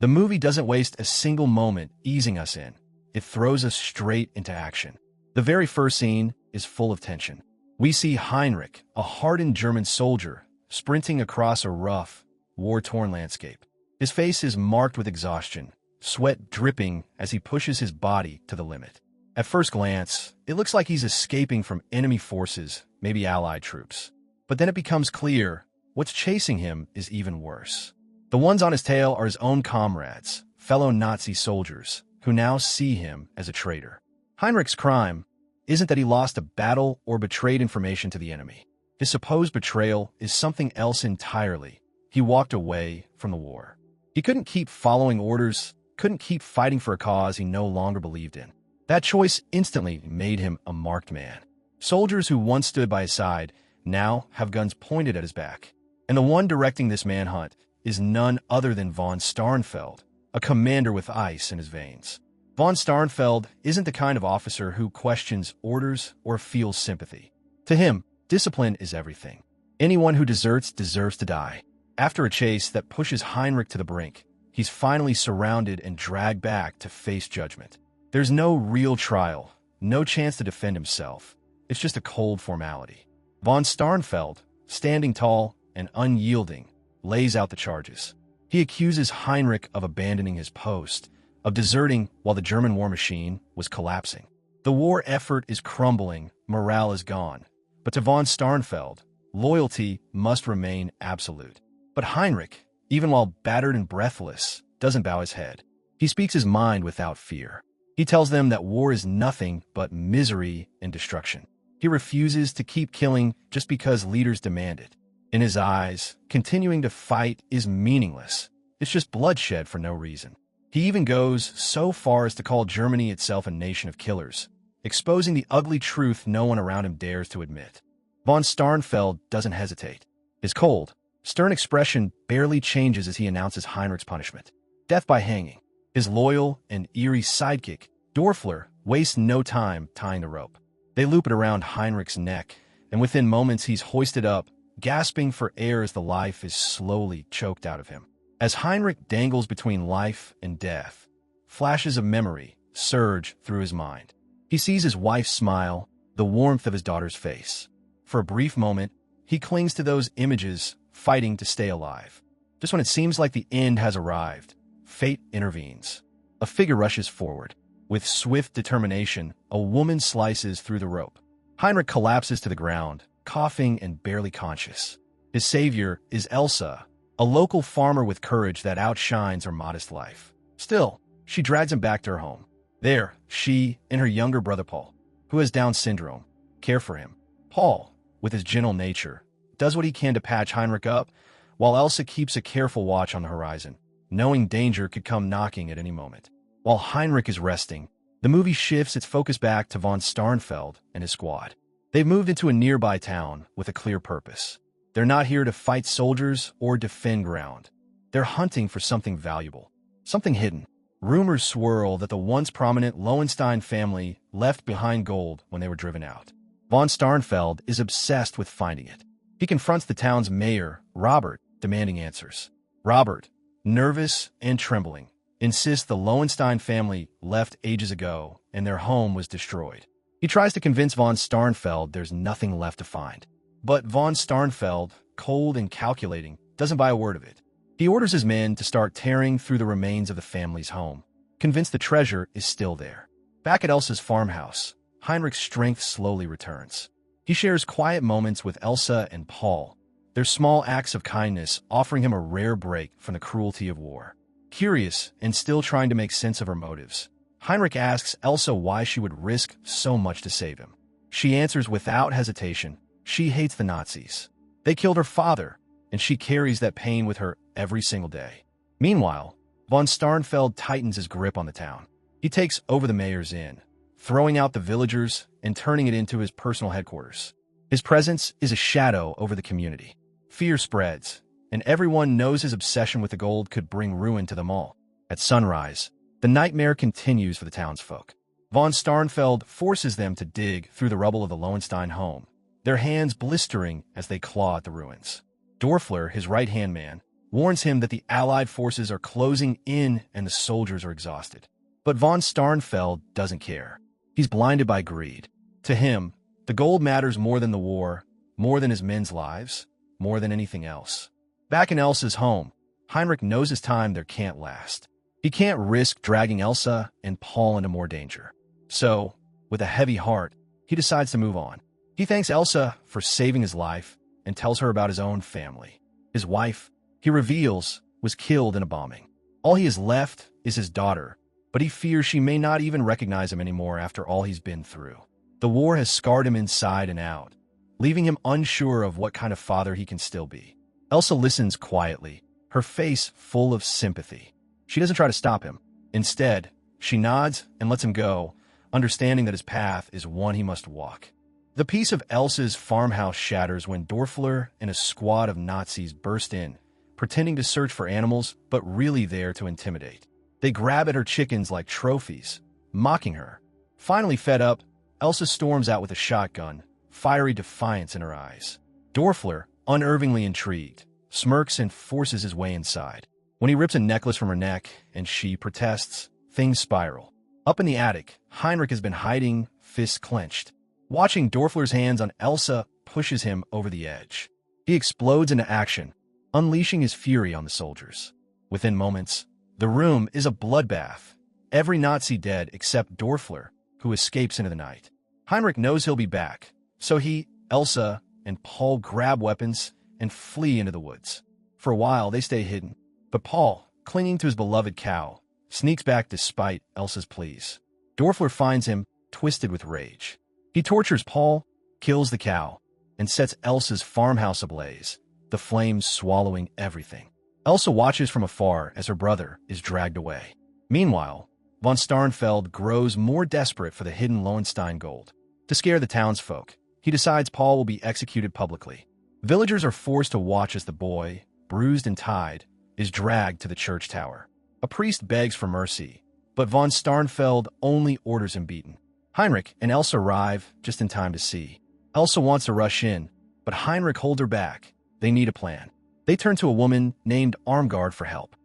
The movie doesn't waste a single moment easing us in. It throws us straight into action. The very first scene is full of tension. We see Heinrich, a hardened German soldier, sprinting across a rough, war-torn landscape. His face is marked with exhaustion, sweat dripping as he pushes his body to the limit. At first glance, it looks like he's escaping from enemy forces, maybe Allied troops. But then it becomes clear what's chasing him is even worse. The ones on his tail are his own comrades, fellow Nazi soldiers, who now see him as a traitor. Heinrich's crime isn't that he lost a battle or betrayed information to the enemy. His supposed betrayal is something else entirely. He walked away from the war. He couldn't keep following orders, couldn't keep fighting for a cause he no longer believed in. That choice instantly made him a marked man. Soldiers who once stood by his side now have guns pointed at his back. And the one directing this manhunt is none other than von Starnfeld, a commander with ice in his veins. Von Starnfeld isn't the kind of officer who questions orders or feels sympathy. To him, discipline is everything. Anyone who deserts deserves to die. After a chase that pushes Heinrich to the brink, he's finally surrounded and dragged back to face judgment. There's no real trial, no chance to defend himself. It's just a cold formality. Von Starnfeld, standing tall and unyielding, lays out the charges. He accuses Heinrich of abandoning his post, of deserting while the German war machine was collapsing. The war effort is crumbling, morale is gone. But to von Starnfeld, loyalty must remain absolute. But Heinrich, even while battered and breathless, doesn't bow his head. He speaks his mind without fear. He tells them that war is nothing but misery and destruction. He refuses to keep killing just because leaders demand it. In his eyes, continuing to fight is meaningless. It's just bloodshed for no reason. He even goes so far as to call Germany itself a nation of killers, exposing the ugly truth no one around him dares to admit. Von Starnfeld doesn't hesitate. His cold, stern expression barely changes as he announces Heinrich's punishment: death by hanging. His loyal and eerie sidekick, Dorfler, wastes no time tying the rope. They loop it around Heinrich's neck, and within moments he's hoisted up, gasping for air as the life is slowly choked out of him. As Heinrich dangles between life and death, flashes of memory surge through his mind. He sees his wife's smile, the warmth of his daughter's face. For a brief moment, he clings to those images, fighting to stay alive. Just when it seems like the end has arrived, fate intervenes. A figure rushes forward. With swift determination, a woman slices through the rope. Heinrich collapses to the ground, coughing and barely conscious. His savior is Elsa, a local farmer with courage that outshines her modest life. Still, she drags him back to her home. There, she and her younger brother Paul, who has Down syndrome, care for him. Paul, with his gentle nature, does what he can to patch Heinrich up, while Elsa keeps a careful watch on the horizon, knowing danger could come knocking at any moment. While Heinrich is resting, the movie shifts its focus back to von Starnfeld and his squad. They've moved into a nearby town with a clear purpose. They're not here to fight soldiers or defend ground. They're hunting for something valuable, something hidden. Rumors swirl that the once prominent Lowenstein family left behind gold when they were driven out. Von Starnfeld is obsessed with finding it. He confronts the town's mayor, Robert, demanding answers. Robert, nervous and trembling, insists the Lowenstein family left ages ago and their home was destroyed. He tries to convince von Starnfeld there's nothing left to find. But von Starnfeld, cold and calculating, doesn't buy a word of it. He orders his men to start tearing through the remains of the family's home, convinced the treasure is still there. Back at Elsa's farmhouse, Heinrich's strength slowly returns. He shares quiet moments with Elsa and Paul, their small acts of kindness offering him a rare break from the cruelty of war. Curious and still trying to make sense of her motives, Heinrich asks Elsa why she would risk so much to save him. She answers without hesitation, she hates the Nazis. They killed her father, and she carries that pain with her every single day. Meanwhile, von Starnfeld tightens his grip on the town. He takes over the mayor's inn, throwing out the villagers and turning it into his personal headquarters. His presence is a shadow over the community. Fear spreads, and everyone knows his obsession with the gold could bring ruin to them all. At sunrise, the nightmare continues for the townsfolk. Von Starnfeld forces them to dig through the rubble of the Lowenstein home, their hands blistering as they claw at the ruins. Dorfler, his right-hand man, warns him that the Allied forces are closing in and the soldiers are exhausted. But von Starnfeld doesn't care. He's blinded by greed. To him, the gold matters more than the war, more than his men's lives, more than anything else. Back in Elsa's home, Heinrich knows his time there can't last. He can't risk dragging Elsa and Paul into more danger. So, with a heavy heart, he decides to move on. He thanks Elsa for saving his life and tells her about his own family. His wife, he reveals, was killed in a bombing. All he has left is his daughter, but he fears she may not even recognize him anymore after all he's been through. The war has scarred him inside and out, leaving him unsure of what kind of father he can still be. Elsa listens quietly, her face full of sympathy. She doesn't try to stop him. Instead, she nods and lets him go, understanding that his path is one he must walk. The peace of Elsa's farmhouse shatters when Dorfler and a squad of Nazis burst in, pretending to search for animals, but really there to intimidate. They grab at her chickens like trophies, mocking her. Finally fed up, Elsa storms out with a shotgun, fiery defiance in her eyes. Dorfler, unervingly intrigued, smirks and forces his way inside. When he rips a necklace from her neck and she protests, things spiral. Up in the attic, Heinrich has been hiding, fists clenched. Watching Dorfler's hands on Elsa pushes him over the edge. He explodes into action, unleashing his fury on the soldiers. Within moments, the room is a bloodbath. Every Nazi dead except Dorfler, who escapes into the night. Heinrich knows he'll be back, so he, Elsa, and Paul grab weapons and flee into the woods. For a while, they stay hidden. But Paul, clinging to his beloved cow, sneaks back despite Elsa's pleas. Dorfler finds him, twisted with rage. He tortures Paul, kills the cow, and sets Elsa's farmhouse ablaze, the flames swallowing everything. Elsa watches from afar as her brother is dragged away. Meanwhile, von Starnfeld grows more desperate for the hidden Lowenstein gold. To scare the townsfolk, he decides Paul will be executed publicly. Villagers are forced to watch as the boy, bruised and tied, is dragged to the church tower. A priest begs for mercy, but von Starnfeld only orders him beaten. Heinrich and Elsa arrive just in time to see. Elsa wants to rush in, but Heinrich holds her back. They need a plan. They turn to a woman named Armgard for help.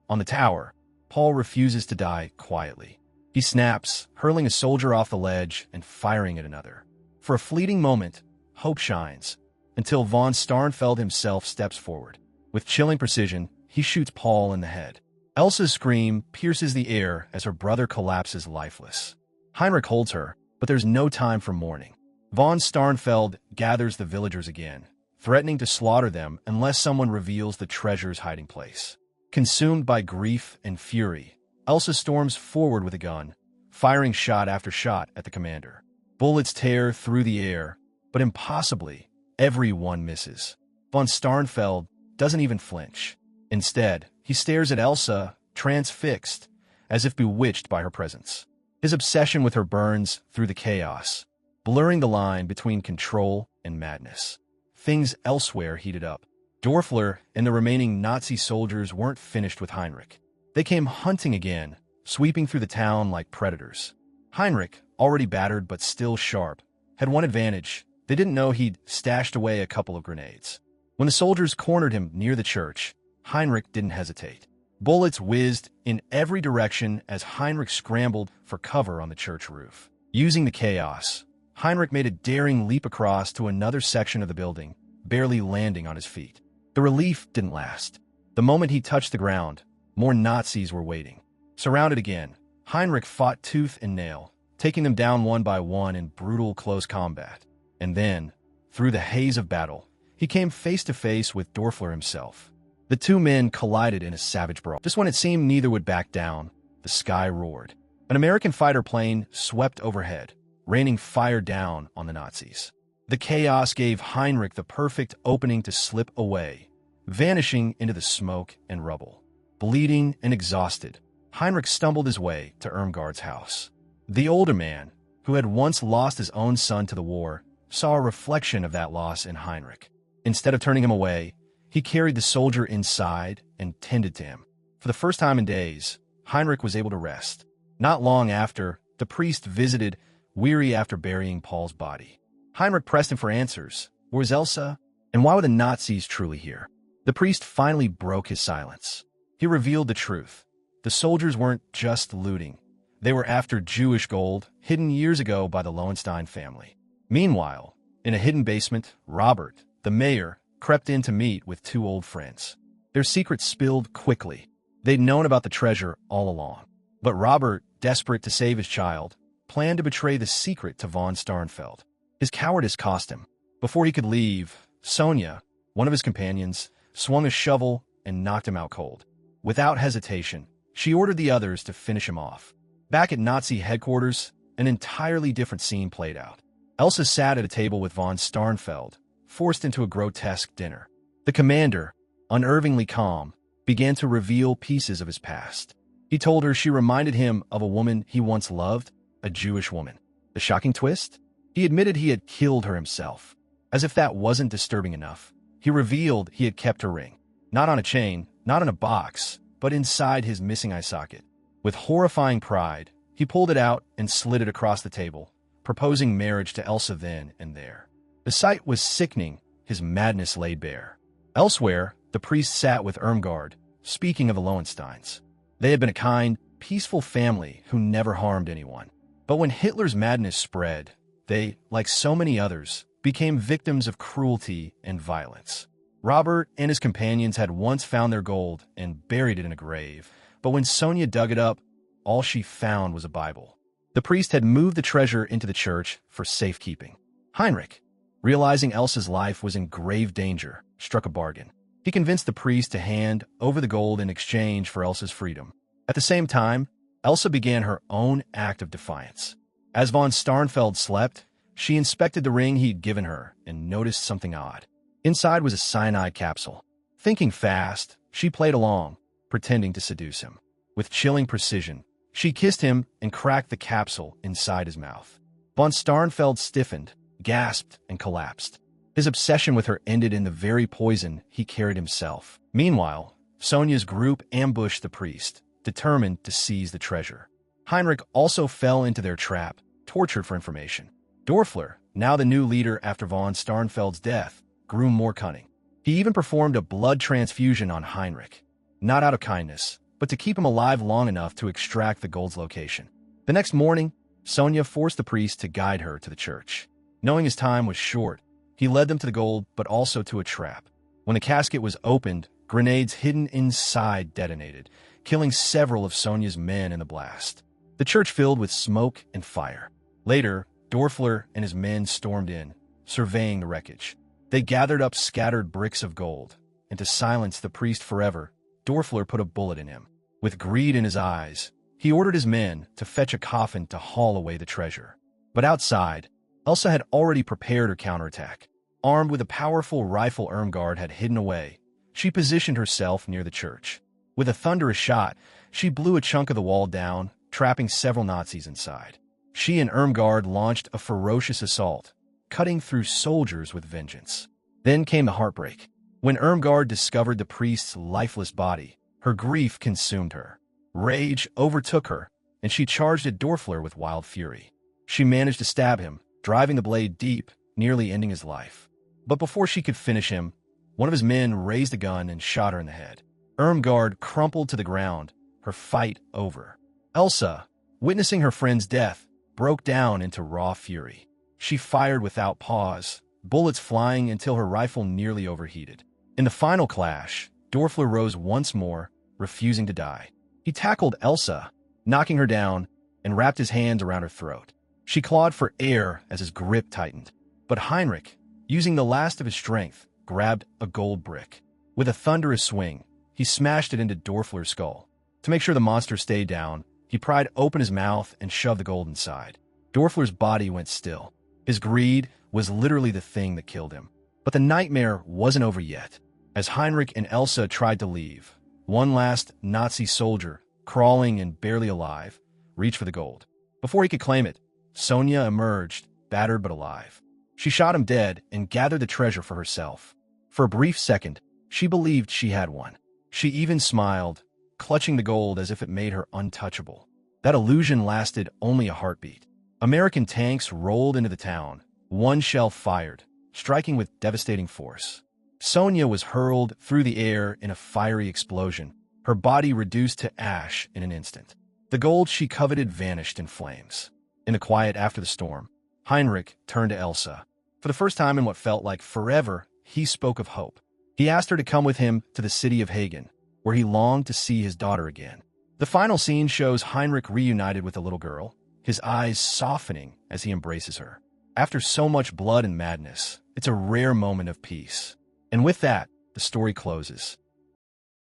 On the tower, Paul refuses to die quietly. He snaps, hurling a soldier off the ledge and firing at another. For a fleeting moment, hope shines, until von Starnfeld himself steps forward. With chilling precision, he shoots Paul in the head. Elsa's scream pierces the air as her brother collapses lifeless. Heinrich holds her, but there's no time for mourning. Von Starnfeld gathers the villagers again, threatening to slaughter them unless someone reveals the treasure's hiding place. Consumed by grief and fury, Elsa storms forward with a gun, firing shot after shot at the commander. Bullets tear through the air, but impossibly, everyone misses. Von Starnfeld doesn't even flinch. Instead, he stares at Elsa, transfixed, as if bewitched by her presence. His obsession with her burns through the chaos, blurring the line between control and madness. Things elsewhere heated up. Dorfler and the remaining Nazi soldiers weren't finished with Heinrich. They came hunting again, sweeping through the town like predators. Heinrich, already battered but still sharp, had one advantage. They didn't know he'd stashed away a couple of grenades. When the soldiers cornered him near the church, Heinrich didn't hesitate. Bullets whizzed in every direction as Heinrich scrambled for cover on the church roof. Using the chaos, Heinrich made a daring leap across to another section of the building, barely landing on his feet. The relief didn't last. The moment he touched the ground, more Nazis were waiting. Surrounded again, Heinrich fought tooth and nail, taking them down one by one in brutal close combat. And then, through the haze of battle, he came face to face with Dorfler himself. The two men collided in a savage brawl. Just when it seemed neither would back down, the sky roared. An American fighter plane swept overhead, raining fire down on the Nazis. The chaos gave Heinrich the perfect opening to slip away, vanishing into the smoke and rubble. Bleeding and exhausted, Heinrich stumbled his way to Irmgard's house. The older man, who had once lost his own son to the war, saw a reflection of that loss in Heinrich. Instead of turning him away, he carried the soldier inside and tended to him. For the first time in days, Heinrich was able to rest. Not long after, the priest visited, weary after burying Paul's body. Heinrich pressed him for answers. Where's Elsa? And why were the Nazis truly here? The priest finally broke his silence. He revealed the truth. The soldiers weren't just looting. They were after Jewish gold, hidden years ago by the Lowenstein family. Meanwhile, in a hidden basement, Robert, the mayor, crept in to meet with two old friends. Their secret spilled quickly. They'd known about the treasure all along. But Robert, desperate to save his child, planned to betray the secret to von Starnfeld. His cowardice cost him. Before he could leave, Sonia, one of his companions, swung a shovel and knocked him out cold. Without hesitation, she ordered the others to finish him off. Back at Nazi headquarters, an entirely different scene played out. Elsa sat at a table with von Starnfeld, forced into a grotesque dinner. The commander, unnervingly calm, began to reveal pieces of his past. He told her she reminded him of a woman he once loved, a Jewish woman. The shocking twist? He admitted he had killed her himself. As if that wasn't disturbing enough, he revealed he had kept her ring. Not on a chain, not in a box, but inside his missing eye socket. With horrifying pride, he pulled it out and slid it across the table, proposing marriage to Elsa then and there. The sight was sickening, his madness laid bare. Elsewhere, the priest sat with Irmgard, speaking of the Lowensteins. They had been a kind, peaceful family who never harmed anyone. But when Hitler's madness spread, they, like so many others, became victims of cruelty and violence. Robert and his companions had once found their gold and buried it in a grave, but when Sonia dug it up, all she found was a Bible. The priest had moved the treasure into the church for safekeeping. Heinrich, realizing Elsa's life was in grave danger, struck a bargain. He convinced the priest to hand over the gold in exchange for Elsa's freedom. At the same time, Elsa began her own act of defiance. As von Starnfeld slept, she inspected the ring he'd given her and noticed something odd. Inside was a cyanide capsule. Thinking fast, she played along, pretending to seduce him. With chilling precision, she kissed him and cracked the capsule inside his mouth. Von Starnfeld stiffened, gasped, and collapsed. His obsession with her ended in the very poison he carried himself. Meanwhile, Sonia's group ambushed the priest, determined to seize the treasure. Heinrich also fell into their trap, tortured for information. Dorfler, now the new leader after von Starnfeld's death, grew more cunning. He even performed a blood transfusion on Heinrich, not out of kindness, but to keep him alive long enough to extract the gold's location. The next morning, Sonia forced the priest to guide her to the church. Knowing his time was short, he led them to the gold, but also to a trap. When the casket was opened, grenades hidden inside detonated, killing several of Sonia's men in the blast. The church filled with smoke and fire. Later, Dorfler and his men stormed in, surveying the wreckage. They gathered up scattered bricks of gold, and to silence the priest forever, Dorfler put a bullet in him. With greed in his eyes, he ordered his men to fetch a coffin to haul away the treasure. But outside, Elsa had already prepared her counterattack. Armed with a powerful rifle Irmgard had hidden away, she positioned herself near the church. With a thunderous shot, she blew a chunk of the wall down, trapping several Nazis inside. She and Irmgard launched a ferocious assault, cutting through soldiers with vengeance. Then came the heartbreak. When Irmgard discovered the priest's lifeless body, her grief consumed her. Rage overtook her, and she charged at Dorfler with wild fury. She managed to stab him, driving the blade deep, nearly ending his life. But before she could finish him, one of his men raised a gun and shot her in the head. Irmgard crumpled to the ground, her fight over. Elsa, witnessing her friend's death, broke down into raw fury. She fired without pause, bullets flying until her rifle nearly overheated. In the final clash, Dorfler rose once more, refusing to die. He tackled Elsa, knocking her down, and wrapped his hands around her throat. She clawed for air as his grip tightened. But Heinrich, using the last of his strength, grabbed a gold brick. With a thunderous swing, he smashed it into Dorfler's skull. To make sure the monster stayed down, he pried open his mouth and shoved the gold inside. Dorfler's body went still. His greed was literally the thing that killed him. But the nightmare wasn't over yet. As Heinrich and Elsa tried to leave, one last Nazi soldier, crawling and barely alive, reached for the gold. Before he could claim it, Sonia emerged, battered but alive. She shot him dead and gathered the treasure for herself. For a brief second, she believed she had won. She even smiled, clutching the gold as if it made her untouchable. That illusion lasted only a heartbeat. American tanks rolled into the town, one shell fired, striking with devastating force. Sonia was hurled through the air in a fiery explosion, her body reduced to ash in an instant. The gold she coveted vanished in flames. In the quiet after the storm, Heinrich turned to Elsa. For the first time in what felt like forever, he spoke of hope. He asked her to come with him to the city of Hagen, where he longed to see his daughter again. The final scene shows Heinrich reunited with the little girl, his eyes softening as he embraces her. After so much blood and madness, it's a rare moment of peace. And with that, the story closes.